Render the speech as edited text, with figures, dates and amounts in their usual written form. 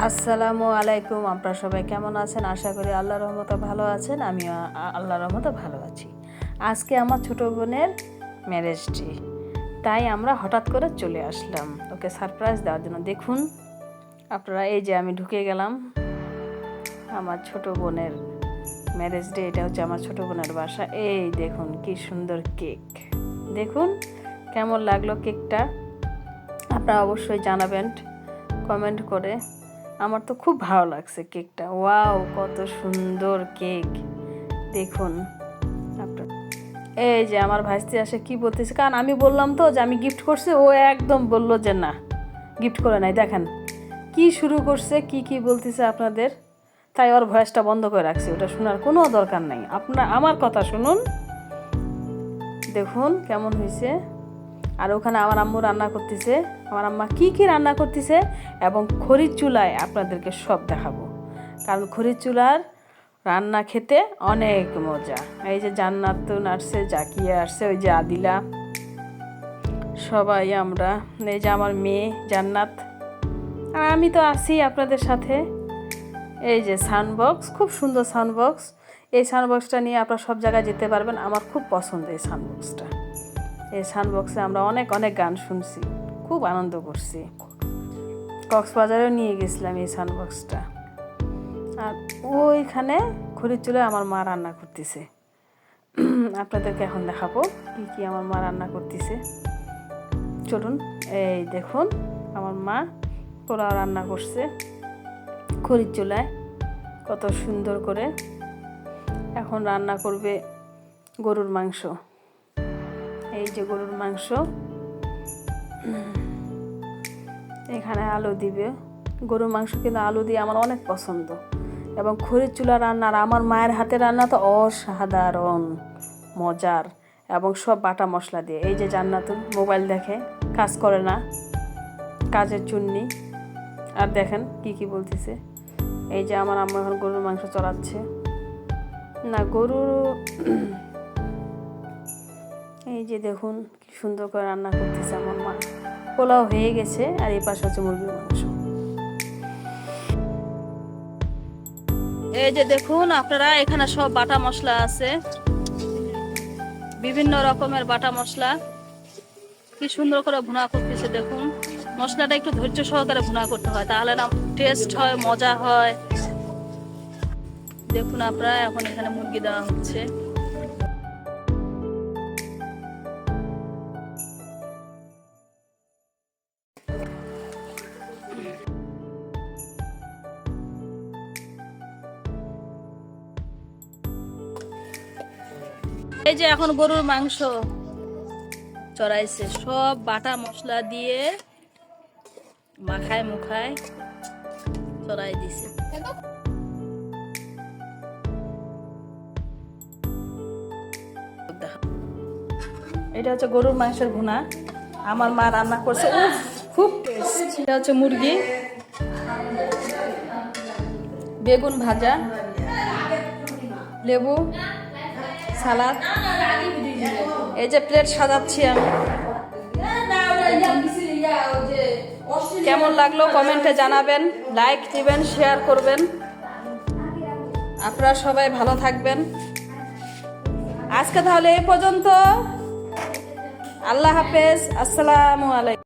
আসসালামু আলাইকুম। আপনারা সবাই কেমন আছেন? আশা করি আল্লাহর রহমতে ভালো আছেন। আমিও আল্লাহর রহমতে ভালো আছি। আজকে আমার ছোট বোনের ম্যারেজ ডে, তাই আমরা হঠাৎ করে চলে আসলাম ওকে সারপ্রাইজ দেওয়ার জন্য। দেখুন আপনারা, এই যে আমি ঢুকে গেলাম আমার ছোট বোনের ম্যারেজ ডে। এটা হচ্ছে আমার ছোট বোনের বাসা। এই দেখুন কি সুন্দর কেক, দেখুন কেমন লাগলো কেকটা। আপনারা অবশ্যই জানাবেন কমেন্ট করে। আমার তো খুব ভালো লাগছে কেকটা। ওয়াও, কত সুন্দর কেক দেখুন আপনার। এই যে আমার ভাইস্তি আসে কি বলতেছে, কারণ আমি বললাম তো যে আমি গিফট করছি, ও একদম বলল যে না গিফট করে নাই। দেখেন কি শুরু করছে, কি বলতেছে আপনাদের। তাই ওর ভয়েসটা বন্ধ করে রাখছি, ওটা শোনার কোনো দরকার নাই। আপনার আমার কথা শুনুন, দেখুন কেমন হয়েছে। আর ওখানে আমার আম্মু রান্না করতেছে, আমার আম্মা কি রান্না করতেছে, এবং খড়ির চুলায় আপনাদেরকে সব দেখাবো। কারণ খড়ির চুলার রান্না খেতে অনেক মজা। এই যে জান্নাতুন আসছে, জাকিয়া আসছে, ওই যে আদিলা, সবাই আমরা, এই যে আমার মেয়ে জান্নাত, আর আমি তো আছি আপনাদের সাথে। এই যে সাউন্ড বক্স, খুব সুন্দর সাউন্ড বক্স। এই সাউন্ড বক্সটা নিয়ে আপনারা সব জায়গায় যেতে পারবেন। আমার খুব পছন্দ এই সাউন্ড বক্সটা। এই সাউন্ড বক্সে আমরা অনেক গান শুনছি, খুব আনন্দ করছি। কক্সবাজারেও নিয়ে গেছিলাম এই সাউন্ড বক্সটা। আর ওইখানে খড়ির চুলায় আমার মা রান্না করতেছে। আপনাদেরকে এখন দেখাবো কি আমার মা রান্না করতেছে। চলুন, এই দেখুন আমার মা পোলাও রান্না করছে খড়ির চুলায়, কত সুন্দর করে। এখন রান্না করবে গরুর মাংস। এই যে গরুর মাংস, এখানে আলু দিবে। গরুর মাংস কিন্তু আলু দিয়ে আমার অনেক পছন্দ। এবং খড়ির চুলা রান্নার আমার মায়ের হাতে রান্না তো অসাধারণ মজার, এবং সব বাটা মশলা দিয়ে। এই যে জান্নাতুন মোবাইল দেখে, কাজ করে না, কাজের চুন্নি। আর দেখেন কি বলতেছে। এই যে আমার আম্মা এখন গরুর মাংস চড়াচ্ছে না, গরু। এই যে দেখুন কি সুন্দর করে রান্না করতেছে আমার মা। পোলাও হয়ে গেছে, আর এই পাশে হচ্ছে মুরগির মাংস। এই যে দেখুন আপনারা, এখানে সব বাটা মশলা আছে, বিভিন্ন রকমের বাটা মশলা। কি সুন্দর করে ভুনা করতেছে দেখুন। মশলাটা একটু ধৈর্য সহকারে ভুনা করতে হয়, তাহলে না টেস্ট হয়, মজা হয়। দেখুন আপনারা, এখন এখানে মুরগি দেওয়া হচ্ছে। এই যে এখন গরুর মাংস চড়াইছে, সব বাটা মশলা দিয়ে মাখায় মুখায় চড়াই দিছে। এটা হচ্ছে গরুর মাংসের ভুনা, আমার মা রান্না করছে, খুব টেস্ট। এটা হচ্ছে মুরগি, বেগুন ভাজা, লেবু, সালাদ। এই যে প্লেট সাজাচ্ছি আমি। কেমন লাগলো কমেন্টে জানাবেন, লাইক দিবেন, শেয়ার করবেন। আপনারা সবাই ভালো থাকবেন। আজকে তাহলে এই পর্যন্ত। আল্লাহ হাফেজ, আসসালামু আলাইকুম।